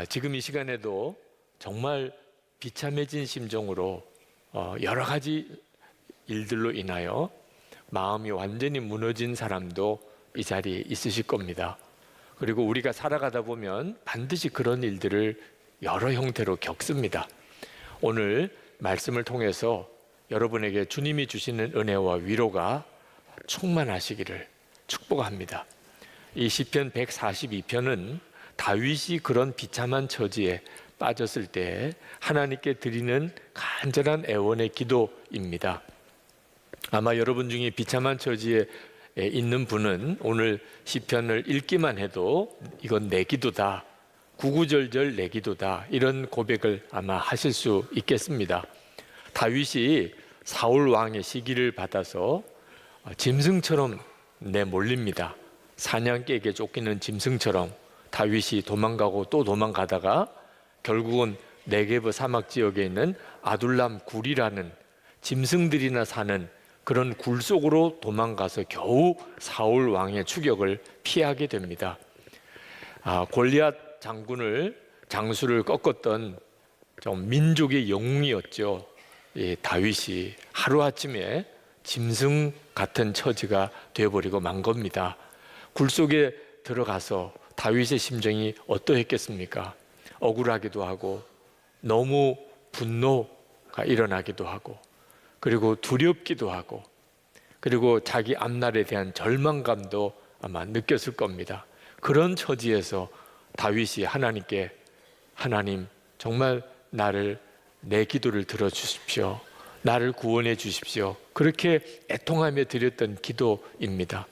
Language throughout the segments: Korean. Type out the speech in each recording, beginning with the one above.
지금 이 시간에도 정말 비참해진 심정으로 여러 가지 일들로 인하여 마음이 완전히 무너진 사람도 이 자리에 있으실 겁니다. 그리고 우리가 살아가다 보면 반드시 그런 일들을 여러 형태로 겪습니다. 오늘 말씀을 통해서 여러분에게 주님이 주시는 은혜와 위로가 충만하시기를 축복합니다. 이 시편 142편은 다윗이 그런 비참한 처지에 빠졌을 때 하나님께 드리는 간절한 애원의 기도입니다. 아마 여러분 중에 비참한 처지에 있는 분은 오늘 시편을 읽기만 해도 이건 내 기도다, 구구절절 내 기도다, 이런 고백을 아마 하실 수 있겠습니다. 다윗이 사울 왕의 시기를 받아서 짐승처럼 내몰립니다. 사냥개에게 쫓기는 짐승처럼 다윗이 도망가고 또 도망가다가 결국은 네게브 사막 지역에 있는 아둘람 굴이라는 짐승들이나 사는 그런 굴 속으로 도망가서 겨우 사울 왕의 추격을 피하게 됩니다. 골리앗 장수를 꺾었던 좀 민족의 영웅이었죠. 다윗이 하루아침에 짐승 같은 처지가 되어버리고 만 겁니다. 굴 속에 들어가서 다윗의 심정이 어떠했겠습니까? 억울하기도 하고 너무 분노가 일어나기도 하고 그리고 두렵기도 하고 그리고 자기 앞날에 대한 절망감도 아마 느꼈을 겁니다. 그런 처지에서 다윗이 하나님께 하나님 정말 내 기도를 들어주십시오. 나를 구원해 주십시오. 그렇게 애통하며 드렸던 기도입니다.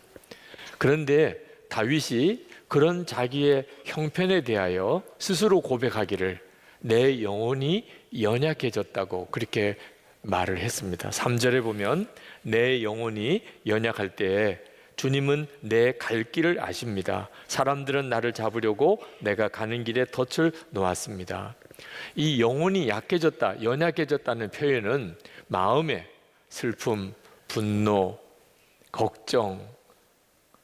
그런데 다윗이 그런 자기의 형편에 대하여 스스로 고백하기를 내 영혼이 연약해졌다고 그렇게 말을 했습니다. 3절에 보면 내 영혼이 연약할 때에 주님은 내 갈 길을 아십니다. 사람들은 나를 잡으려고 내가 가는 길에 덫을 놓았습니다. 이 영혼이 약해졌다, 연약해졌다는 표현은 마음에 슬픔, 분노, 걱정,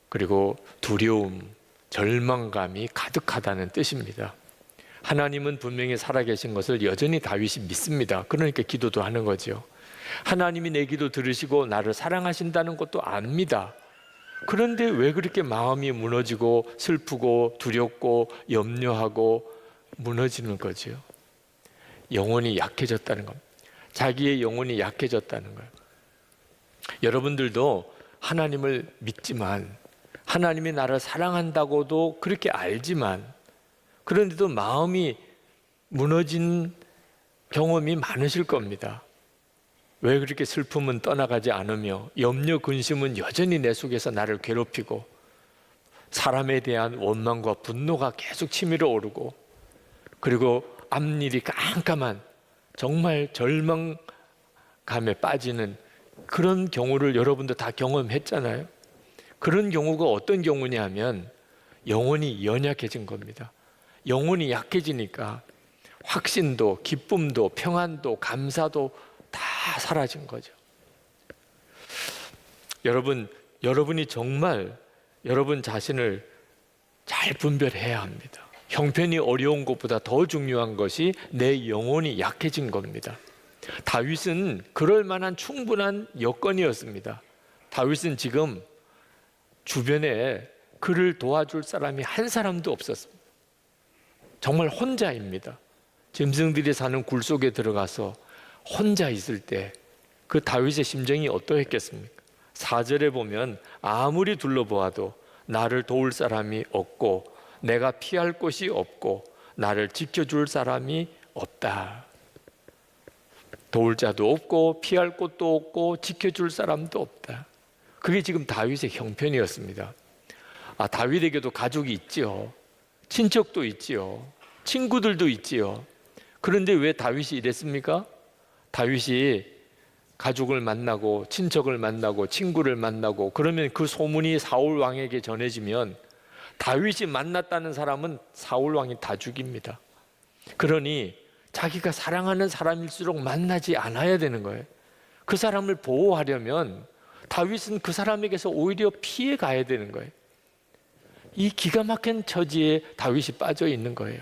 그리고 두려움, 절망감이 가득하다는 뜻입니다. 하나님은 분명히 살아계신 것을 여전히 다윗이 믿습니다. 그러니까 기도도 하는 거죠. 하나님이 내 기도 들으시고 나를 사랑하신다는 것도 압니다. 그런데 왜 그렇게 마음이 무너지고 슬프고 두렵고 염려하고 무너지는 거죠? 영혼이 약해졌다는 겁니다. 자기의 영혼이 약해졌다는 거예요. 여러분들도 하나님을 믿지만 하나님이 나를 사랑한다고도 그렇게 알지만 그런데도 마음이 무너진 경험이 많으실 겁니다. 왜 그렇게 슬픔은 떠나가지 않으며 염려 근심은 여전히 내 속에서 나를 괴롭히고 사람에 대한 원망과 분노가 계속 치밀어 오르고 그리고 앞일이 깜깜한 정말 절망감에 빠지는 그런 경우를 여러분도 다 경험했잖아요. 그런 경우가 어떤 경우냐 하면 영혼이 연약해진 겁니다. 영혼이 약해지니까 확신도 기쁨도 평안도 감사도 다 사라진 거죠. 여러분이 정말 여러분 자신을 잘 분별해야 합니다. 형편이 어려운 것보다 더 중요한 것이 내 영혼이 약해진 겁니다. 다윗은 그럴 만한 충분한 여건이었습니다. 다윗은 지금 주변에 그를 도와줄 사람이 한 사람도 없었습니다. 정말 혼자입니다. 짐승들이 사는 굴 속에 들어가서 혼자 있을 때 그 다윗의 심정이 어떠했겠습니까? 4절에 보면 아무리 둘러보아도 나를 도울 사람이 없고 내가 피할 곳이 없고 나를 지켜줄 사람이 없다. 도울 자도 없고 피할 곳도 없고 지켜줄 사람도 없다. 그게 지금 다윗의 형편이었습니다. 다윗에게도 가족이 있지요. 친척도 있지요. 친구들도 있지요. 그런데 왜 다윗이 이랬습니까? 다윗이 가족을 만나고 친척을 만나고 친구를 만나고 그러면 그 소문이 사울 왕에게 전해지면 다윗이 만났다는 사람은 사울 왕이 다 죽입니다. 그러니 자기가 사랑하는 사람일수록 만나지 않아야 되는 거예요. 그 사람을 보호하려면 다윗은 그 사람에게서 오히려 피해 가야 되는 거예요. 이 기가 막힌 처지에 다윗이 빠져 있는 거예요.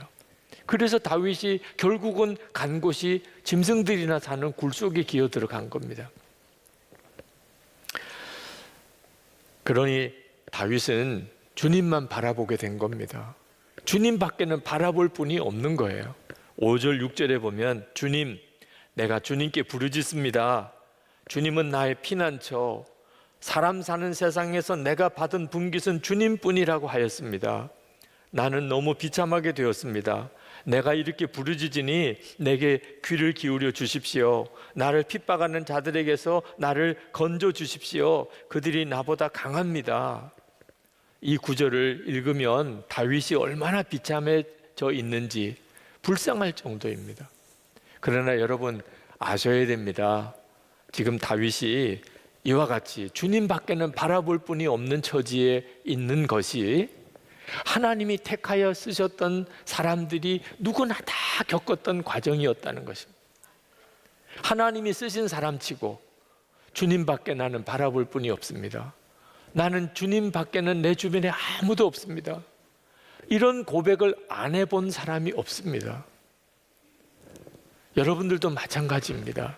그래서 다윗이 결국은 간 곳이 짐승들이나 사는 굴 속에 기어 들어간 겁니다. 그러니 다윗은 주님만 바라보게 된 겁니다. 주님 밖에는 바라볼 분이 없는 거예요. 5절 6절에 보면 주님, 내가 주님께 부르짖습니다. 주님은 나의 피난처, 사람 사는 세상에서 내가 받은 분깃은 주님뿐이라고 하였습니다. 나는 너무 비참하게 되었습니다. 내가 이렇게 부르짖으니 내게 귀를 기울여 주십시오. 나를 핍박하는 자들에게서 나를 건져 주십시오. 그들이 나보다 강합니다. 이 구절을 읽으면 다윗이 얼마나 비참해져 있는지 불쌍할 정도입니다. 그러나 여러분 아셔야 됩니다. 지금 다윗이 이와 같이 주님 밖에는 바라볼 분이 없는 처지에 있는 것이 하나님이 택하여 쓰셨던 사람들이 누구나 다 겪었던 과정이었다는 것입니다. 하나님이 쓰신 사람치고 주님 밖에 나는 바라볼 분이 없습니다. 나는 주님 밖에는 내 주변에 아무도 없습니다. 이런 고백을 안 해본 사람이 없습니다. 여러분들도 마찬가지입니다.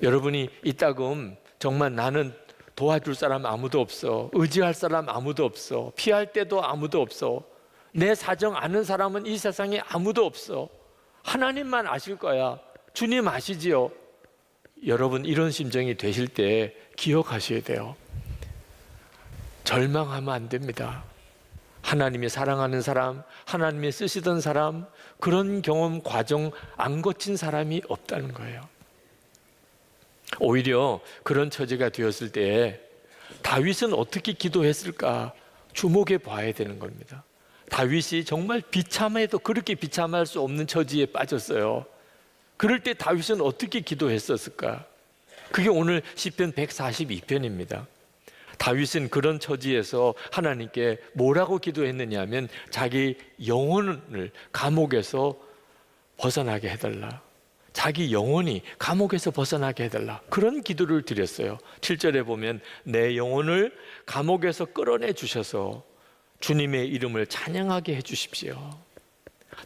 여러분이 이따금 정말 나는 도와줄 사람 아무도 없어, 의지할 사람 아무도 없어, 피할 때도 아무도 없어, 내 사정 아는 사람은 이 세상에 아무도 없어, 하나님만 아실 거야, 주님 아시지요? 여러분 이런 심정이 되실 때 기억하셔야 돼요. 절망하면 안 됩니다. 하나님이 사랑하는 사람, 하나님이 쓰시던 사람, 그런 경험 과정 안 거친 사람이 없다는 거예요. 오히려 그런 처지가 되었을 때 다윗은 어떻게 기도했을까 주목해 봐야 되는 겁니다. 다윗이 정말 비참해도 그렇게 비참할 수 없는 처지에 빠졌어요. 그럴 때 다윗은 어떻게 기도했었을까? 그게 오늘 시편 142편입니다. 다윗은 그런 처지에서 하나님께 뭐라고 기도했느냐 하면 자기 영혼을 감옥에서 벗어나게 해달라, 자기 영혼이 감옥에서 벗어나게 해달라, 그런 기도를 드렸어요. 7절에 보면 내 영혼을 감옥에서 끌어내 주셔서 주님의 이름을 찬양하게 해주십시오.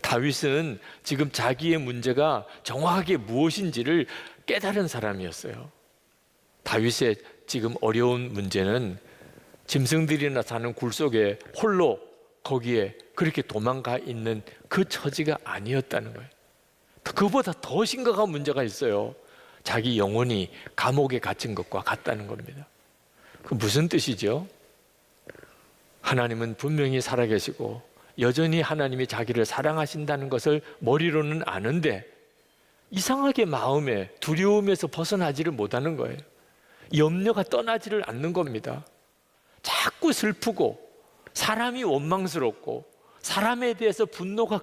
다윗은 지금 자기의 문제가 정확하게 무엇인지를 깨달은 사람이었어요. 다윗의 지금 어려운 문제는 짐승들이나 사는 굴 속에 홀로 거기에 그렇게 도망가 있는 그 처지가 아니었다는 거예요. 그보다 더 심각한 문제가 있어요. 자기 영혼이 감옥에 갇힌 것과 같다는 겁니다. 그 무슨 뜻이죠? 하나님은 분명히 살아계시고 여전히 하나님이 자기를 사랑하신다는 것을 머리로는 아는데 이상하게 마음에 두려움에서 벗어나지를 못하는 거예요. 염려가 떠나지를 않는 겁니다. 자꾸 슬프고 사람이 원망스럽고 사람에 대해서 분노가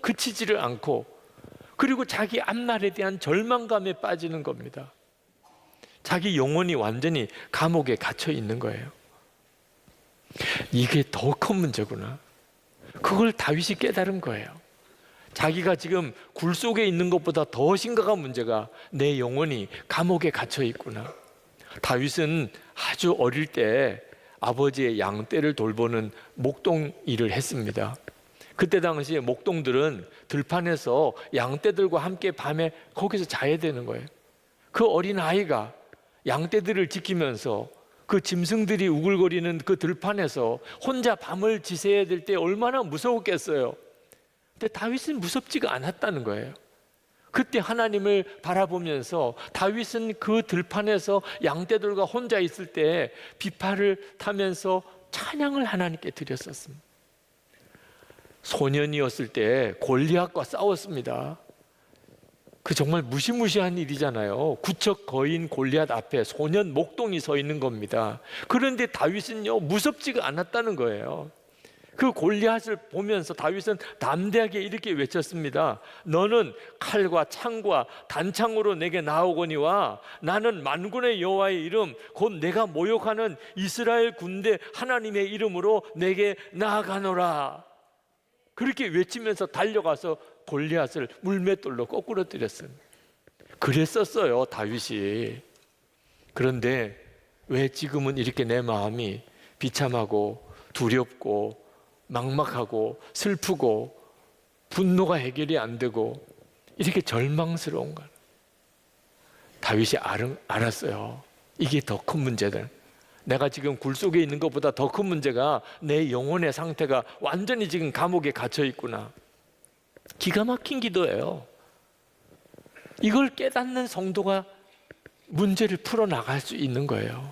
그치지를 않고, 그리고 자기 앞날에 대한 절망감에 빠지는 겁니다. 자기 영혼이 완전히 감옥에 갇혀 있는 거예요. 이게 더 큰 문제구나. 그걸 다윗이 깨달은 거예요. 자기가 지금 굴 속에 있는 것보다 더 심각한 문제가 내 영혼이 감옥에 갇혀 있구나. 다윗은 아주 어릴 때 아버지의 양떼를 돌보는 목동 일을 했습니다. 그때 당시에 목동들은 들판에서 양떼들과 함께 밤에 거기서 자야 되는 거예요. 그 어린 아이가 양떼들을 지키면서 그 짐승들이 우글거리는 그 들판에서 혼자 밤을 지새야 될 때 얼마나 무서웠겠어요. 근데 다윗은 무섭지가 않았다는 거예요. 그때 하나님을 바라보면서 다윗은 그 들판에서 양떼들과 혼자 있을 때 비파를 타면서 찬양을 하나님께 드렸었습니다. 소년이었을 때 골리앗과 싸웠습니다. 그 정말 무시무시한 일이잖아요. 구척 거인 골리앗 앞에 소년 목동이 서 있는 겁니다. 그런데 다윗은요 무섭지가 않았다는 거예요. 그 골리앗을 보면서 다윗은 담대하게 이렇게 외쳤습니다. 너는 칼과 창과 단창으로 내게 나오거니와 나는 만군의 여호와의 이름 곧 내가 모욕하는 이스라엘 군대 하나님의 이름으로 내게 나아가노라. 그렇게 외치면서 달려가서 골리앗을 물맷돌로 거꾸로 때렸습니다. 그랬었어요 다윗이. 그런데 왜 지금은 이렇게 내 마음이 비참하고 두렵고 막막하고 슬프고 분노가 해결이 안 되고 이렇게 절망스러운 걸 다윗이 알았어요. 이게 더 큰 문제다. 내가 지금 굴 속에 있는 것보다 더 큰 문제가 내 영혼의 상태가 완전히 지금 감옥에 갇혀 있구나. 기가 막힌 기도예요. 이걸 깨닫는 성도가 문제를 풀어나갈 수 있는 거예요.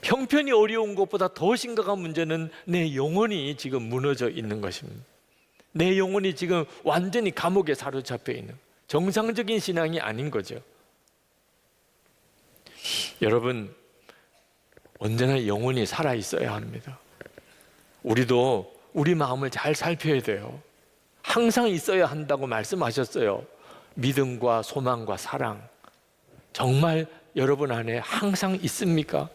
형편이 어려운 것보다 더 심각한 문제는 내 영혼이 지금 무너져 있는 것입니다. 내 영혼이 지금 완전히 감옥에 사로잡혀 있는, 정상적인 신앙이 아닌 거죠. 여러분, 언제나 영혼이 살아 있어야 합니다. 우리도 우리 마음을 잘 살펴야 돼요. 항상 있어야 한다고 말씀하셨어요. 믿음과 소망과 사랑, 정말 여러분 안에 항상 있습니까?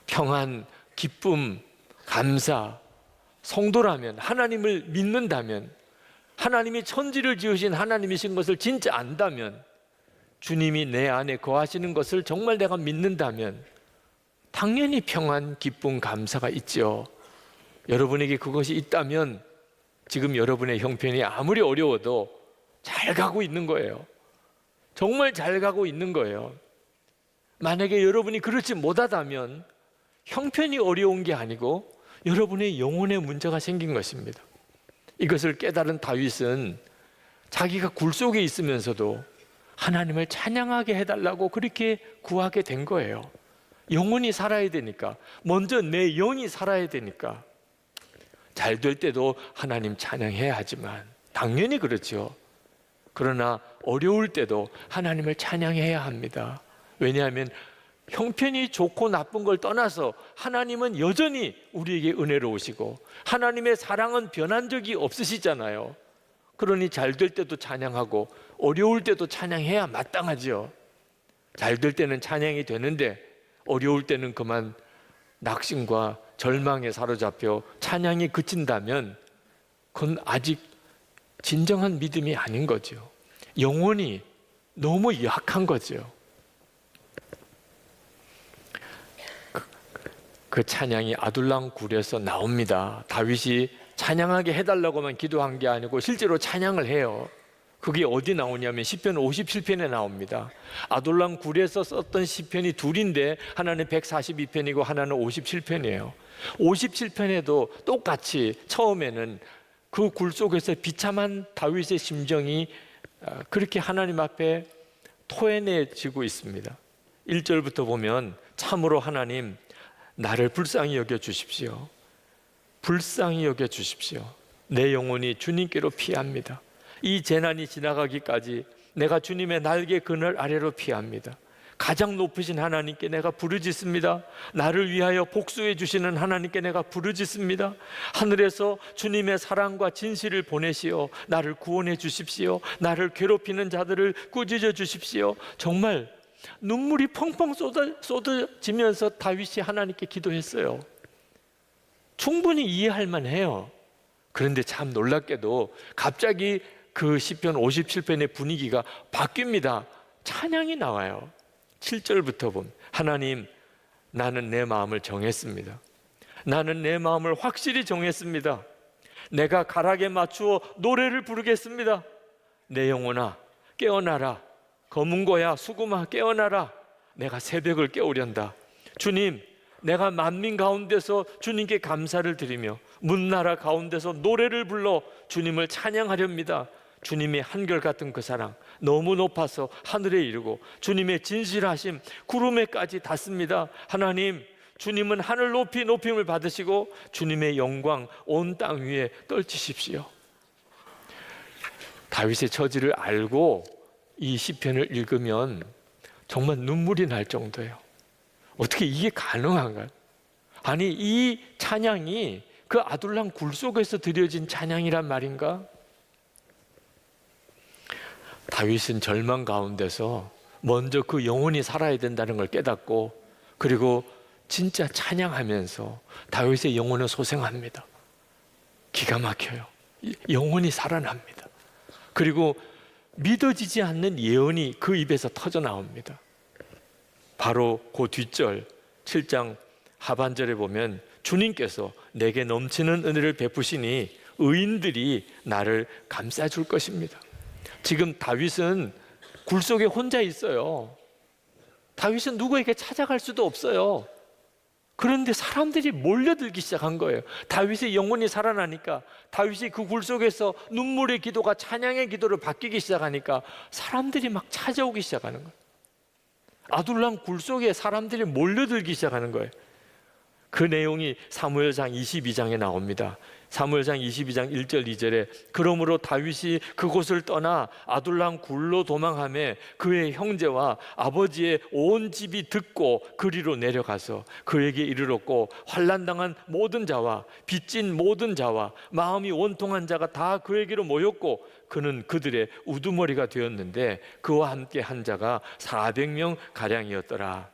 평안, 기쁨, 감사, 성도라면, 하나님을 믿는다면, 하나님이 천지를 지으신 하나님이신 것을 진짜 안다면, 주님이 내 안에 거하시는 것을 정말 내가 믿는다면 당연히 평안, 기쁨, 감사가 있죠. 여러분에게 그것이 있다면 지금 여러분의 형편이 아무리 어려워도 잘 가고 있는 거예요. 정말 잘 가고 있는 거예요. 만약에 여러분이 그렇지 못하다면 형편이 어려운 게 아니고 여러분의 영혼에 문제가 생긴 것입니다. 이것을 깨달은 다윗은 자기가 굴 속에 있으면서도 하나님을 찬양하게 해달라고 그렇게 구하게 된 거예요. 영혼이 살아야 되니까, 먼저 내 영이 살아야 되니까. 잘 될 때도 하나님 찬양해야 하지만 당연히 그렇죠. 그러나 어려울 때도 하나님을 찬양해야 합니다. 왜냐하면 형편이 좋고 나쁜 걸 떠나서 하나님은 여전히 우리에게 은혜로우시고 하나님의 사랑은 변한 적이 없으시잖아요. 그러니 잘 될 때도 찬양하고 어려울 때도 찬양해야 마땅하죠. 잘 될 때는 찬양이 되는데 어려울 때는 그만 낙심과 절망에 사로잡혀 찬양이 그친다면 그건 아직 진정한 믿음이 아닌 거죠. 영혼이 너무 약한 거죠. 그 찬양이 아둘람 굴에서 나옵니다. 다윗이 찬양하게 해달라고만 기도한 게 아니고 실제로 찬양을 해요. 그게 어디 나오냐면 시편 57편에 나옵니다. 아둘람 굴에서 썼던 시편이 둘인데 하나는 142편이고 하나는 57편이에요. 57편에도 똑같이 처음에는 그 굴 속에서 비참한 다윗의 심정이 그렇게 하나님 앞에 토해내지고 있습니다. 1절부터 보면 참으로 하나님 나를 불쌍히 여겨 주십시오. 불쌍히 여겨 주십시오. 내 영혼이 주님께로 피합니다. 이 재난이 지나가기까지 내가 주님의 날개 그늘 아래로 피합니다. 가장 높으신 하나님께 내가 부르짖습니다. 나를 위하여 복수해 주시는 하나님께 내가 부르짖습니다. 하늘에서 주님의 사랑과 진실을 보내시어 나를 구원해 주십시오. 나를 괴롭히는 자들을 꾸짖어 주십시오. 정말 눈물이 펑펑 쏟아지면서 다윗이 하나님께 기도했어요. 충분히 이해할 만해요. 그런데 참 놀랍게도 갑자기 그 시편 57편의 분위기가 바뀝니다. 찬양이 나와요. 7절부터 보면 하나님 나는 내 마음을 정했습니다. 나는 내 마음을 확실히 정했습니다. 내가 가락에 맞추어 노래를 부르겠습니다. 내 영혼아 깨어나라. 검은 고야 수금아 깨어나라. 내가 새벽을 깨우련다. 주님 내가 만민 가운데서 주님께 감사를 드리며 문나라 가운데서 노래를 불러 주님을 찬양하렵니다. 주님의 한결같은 그 사랑 너무 높아서 하늘에 이르고 주님의 진실하심 구름에까지 닿습니다. 하나님 주님은 하늘 높이 높임을 받으시고 주님의 영광 온 땅 위에 떨치십시오. 다윗의 처지를 알고 이 시편을 읽으면 정말 눈물이 날 정도예요. 어떻게 이게 가능한가요? 아니 이 찬양이 그 아둘람 굴 속에서 드려진 찬양이란 말인가? 다윗은 절망 가운데서 먼저 그 영혼이 살아야 된다는 걸 깨닫고 그리고 진짜 찬양하면서 다윗의 영혼은 소생합니다. 기가 막혀요. 영혼이 살아납니다. 그리고 믿어지지 않는 예언이 그 입에서 터져 나옵니다. 바로 그 뒷절 7장 하반절에 보면 주님께서 내게 넘치는 은혜를 베푸시니 의인들이 나를 감싸줄 것입니다. 지금 다윗은 굴 속에 혼자 있어요. 다윗은 누구에게 찾아갈 수도 없어요. 그런데 사람들이 몰려들기 시작한 거예요. 다윗의 영혼이 살아나니까, 다윗이 그 굴 속에서 눈물의 기도가 찬양의 기도로 바뀌기 시작하니까 사람들이 막 찾아오기 시작하는 거예요. 아둘람 굴 속에 사람들이 몰려들기 시작하는 거예요. 그 내용이 사무엘상 22장에 나옵니다. 사무엘상 22장 1절 2절에 그러므로 다윗이 그곳을 떠나 아둘람 굴로 도망하며 그의 형제와 아버지의 온 집이 듣고 그리로 내려가서 그에게 이르렀고 환난당한 모든 자와 빚진 모든 자와 마음이 원통한 자가 다 그에게로 모였고 그는 그들의 우두머리가 되었는데 그와 함께 한 자가 400명 가량이었더라.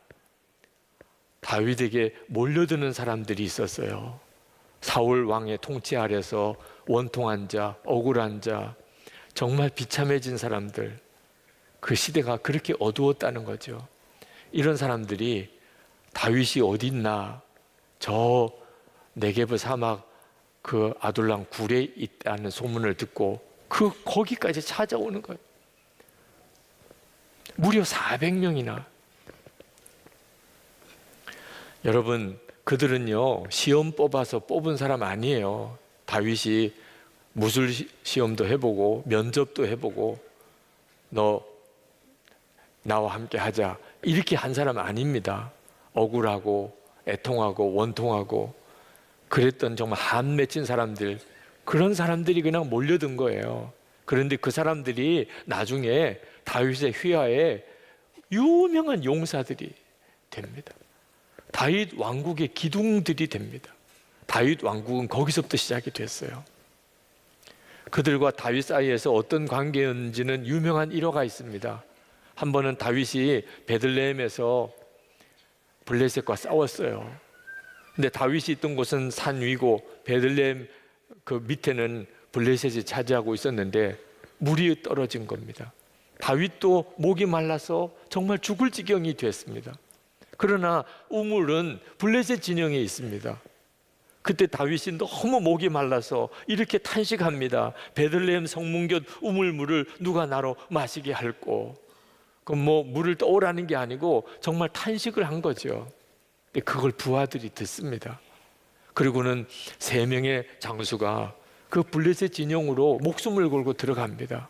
다윗에게 몰려드는 사람들이 있었어요. 사울 왕의 통치 아래서 원통한 자, 억울한 자, 정말 비참해진 사람들, 그 시대가 그렇게 어두웠다는 거죠. 이런 사람들이 다윗이 어디 있나, 저 네게브 사막 그 아둘람 굴에 있다는 소문을 듣고 거기까지 찾아오는 거예요. 무려 400명이나. 여러분, 그들은요 시험 뽑아서 뽑은 사람 아니에요. 다윗이 무술 시험도 해보고 면접도 해보고 너 나와 함께 하자 이렇게 한 사람 아닙니다. 억울하고 애통하고 원통하고 그랬던 정말 한 맺힌 사람들, 그런 사람들이 그냥 몰려든 거예요. 그런데 그 사람들이 나중에 다윗의 휘하에 유명한 용사들이 됩니다. 다윗 왕국의 기둥들이 됩니다. 다윗 왕국은 거기서부터 시작이 됐어요. 그들과 다윗 사이에서 어떤 관계였는지는 유명한 일화가 있습니다. 한 번은 다윗이 베들레헴에서 블레셋과 싸웠어요. 근데 다윗이 있던 곳은 산 위고 베들레헴 그 밑에는 블레셋이 차지하고 있었는데 물이 떨어진 겁니다. 다윗도 목이 말라서 정말 죽을 지경이 됐습니다. 그러나 우물은 블레셋 진영에 있습니다. 그때 다윗이 너무 목이 말라서 이렇게 탄식합니다. 베들레헴 성문곁 우물물을 누가 나로 마시게 할꼬. 그럼 뭐 물을 떠오라는 게 아니고 정말 탄식을 한 거죠. 그걸 부하들이 듣습니다. 그리고는 3명의 장수가 그 블레셋 진영으로 목숨을 걸고 들어갑니다.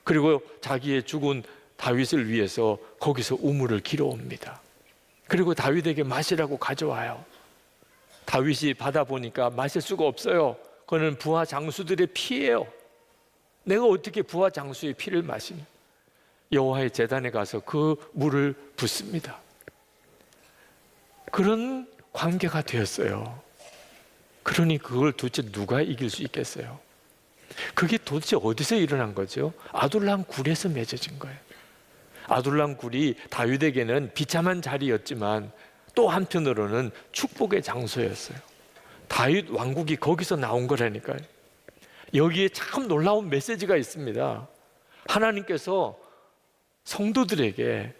그리고 자기의 죽은 다윗을 위해서 거기서 우물을 길어옵니다. 그리고 다윗에게 마시라고 가져와요. 다윗이 받아보니까 마실 수가 없어요. 그거는 부하 장수들의 피예요. 내가 어떻게 부하 장수의 피를 마시냐. 여호와의 제단에 가서 그 물을 붓습니다. 그런 관계가 되었어요. 그러니 그걸 도대체 누가 이길 수 있겠어요? 그게 도대체 어디서 일어난 거죠? 아둘람 굴에서 맺어진 거예요. 아둘람 굴이 다윗에게는 비참한 자리였지만 또 한편으로는 축복의 장소였어요. 다윗 왕국이 거기서 나온 거라니까요. 여기에 참 놀라운 메시지가 있습니다. 하나님께서 성도들에게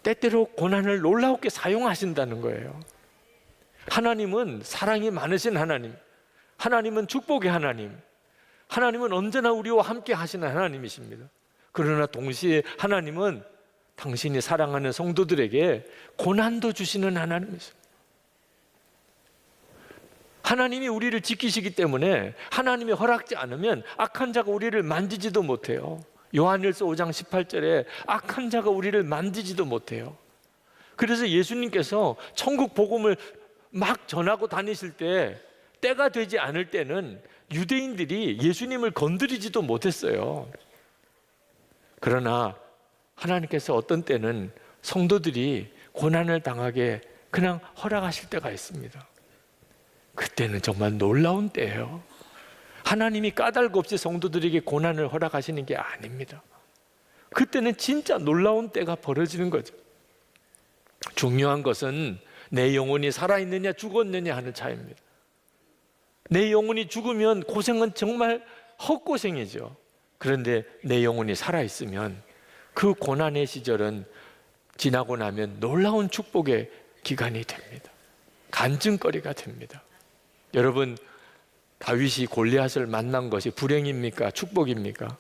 때때로 고난을 놀라웠게 사용하신다는 거예요. 하나님은 사랑이 많으신 하나님, 하나님은 축복의 하나님, 하나님은 언제나 우리와 함께 하시는 하나님이십니다. 그러나 동시에 하나님은 당신이 사랑하는 성도들에게 고난도 주시는 하나님이십니다. 하나님이 우리를 지키시기 때문에 하나님이 허락지 않으면 악한 자가 우리를 만지지도 못해요. 요한일서 5장 18절에 악한 자가 우리를 만지지도 못해요. 그래서 예수님께서 천국 복음을 막 전하고 다니실 때 때가 되지 않을 때는 유대인들이 예수님을 건드리지도 못했어요. 그러나 하나님께서 어떤 때는 성도들이 고난을 당하게 그냥 허락하실 때가 있습니다. 그때는 정말 놀라운 때예요. 하나님이 까닭 없이 성도들에게 고난을 허락하시는 게 아닙니다. 그때는 진짜 놀라운 때가 벌어지는 거죠. 중요한 것은 내 영혼이 살아있느냐 죽었느냐 하는 차이입니다. 내 영혼이 죽으면 고생은 정말 헛고생이죠. 그런데 내 영혼이 살아있으면 그 고난의 시절은 지나고 나면 놀라운 축복의 기간이 됩니다. 간증거리가 됩니다. 여러분, 다윗이 골리앗을 만난 것이 불행입니까? 축복입니까?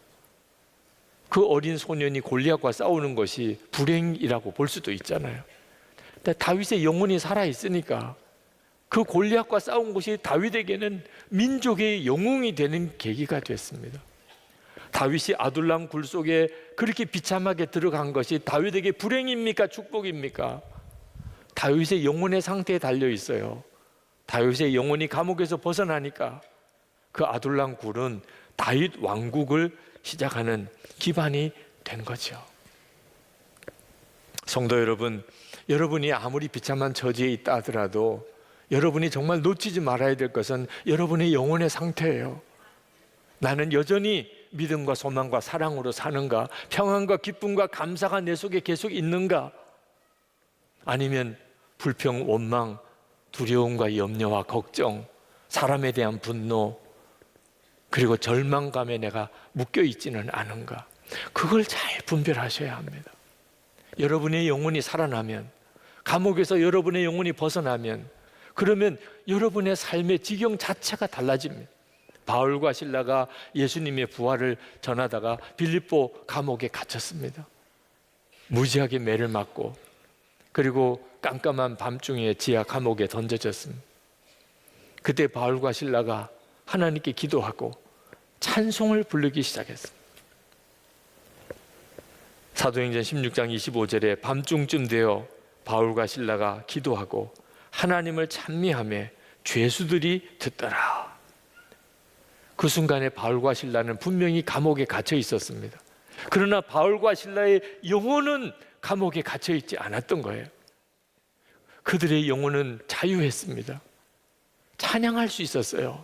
그 어린 소년이 골리앗과 싸우는 것이 불행이라고 볼 수도 있잖아요. 근데 다윗의 영혼이 살아있으니까 그 골리앗과 싸운 것이 다윗에게는 민족의 영웅이 되는 계기가 됐습니다. 다윗이 아둘람 굴 속에 그렇게 비참하게 들어간 것이 다윗에게 불행입니까? 축복입니까? 다윗의 영혼의 상태에 달려 있어요. 다윗의 영혼이 감옥에서 벗어나니까 그 아둘람 굴은 다윗 왕국을 시작하는 기반이 된 거죠. 성도 여러분, 여러분이 아무리 비참한 처지에 있다 하더라도 여러분이 정말 놓치지 말아야 될 것은 여러분의 영혼의 상태예요. 나는 여전히 믿음과 소망과 사랑으로 사는가? 평안과 기쁨과 감사가 내 속에 계속 있는가? 아니면 불평, 원망, 두려움과 염려와 걱정, 사람에 대한 분노, 그리고 절망감에 내가 묶여 있지는 않은가? 그걸 잘 분별하셔야 합니다. 여러분의 영혼이 살아나면, 감옥에서 여러분의 영혼이 벗어나면, 그러면 여러분의 삶의 지경 자체가 달라집니다. 바울과 실라가 예수님의 부활을 전하다가 빌립보 감옥에 갇혔습니다. 무지하게 매를 맞고, 그리고 깜깜한 밤중에 지하 감옥에 던져졌습니다. 그때 바울과 실라가 하나님께 기도하고 찬송을 부르기 시작했습니다. 사도행전 16장 25절에 밤중쯤 되어 바울과 실라가 기도하고 하나님을 찬미하며 죄수들이 듣더라. 그 순간에 바울과 실라는 분명히 감옥에 갇혀 있었습니다. 그러나 바울과 실라의 영혼은 감옥에 갇혀 있지 않았던 거예요. 그들의 영혼은 자유했습니다. 찬양할 수 있었어요.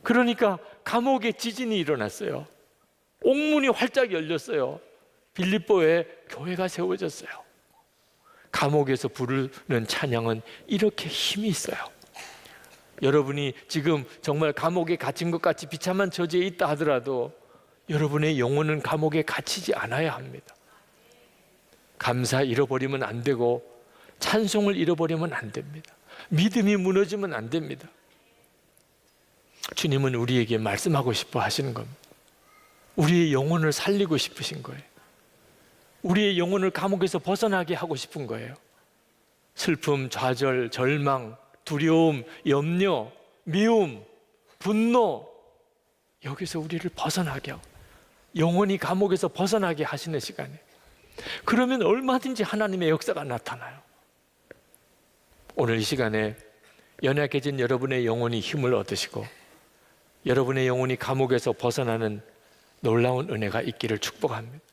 그러니까 감옥에 지진이 일어났어요. 옥문이 활짝 열렸어요. 빌립보에 교회가 세워졌어요. 감옥에서 부르는 찬양은 이렇게 힘이 있어요. 여러분이 지금 정말 감옥에 갇힌 것 같이 비참한 처지에 있다 하더라도 여러분의 영혼은 감옥에 갇히지 않아야 합니다. 감사 잃어버리면 안 되고 찬송을 잃어버리면 안 됩니다. 믿음이 무너지면 안 됩니다. 주님은 우리에게 말씀하고 싶어 하시는 겁니다. 우리의 영혼을 살리고 싶으신 거예요. 우리의 영혼을 감옥에서 벗어나게 하고 싶은 거예요. 슬픔, 좌절, 절망, 두려움, 염려, 미움, 분노, 여기서 우리를 벗어나게 하고 영혼이 감옥에서 벗어나게 하시는 시간에, 그러면 얼마든지 하나님의 역사가 나타나요. 오늘 이 시간에 연약해진 여러분의 영혼이 힘을 얻으시고 여러분의 영혼이 감옥에서 벗어나는 놀라운 은혜가 있기를 축복합니다.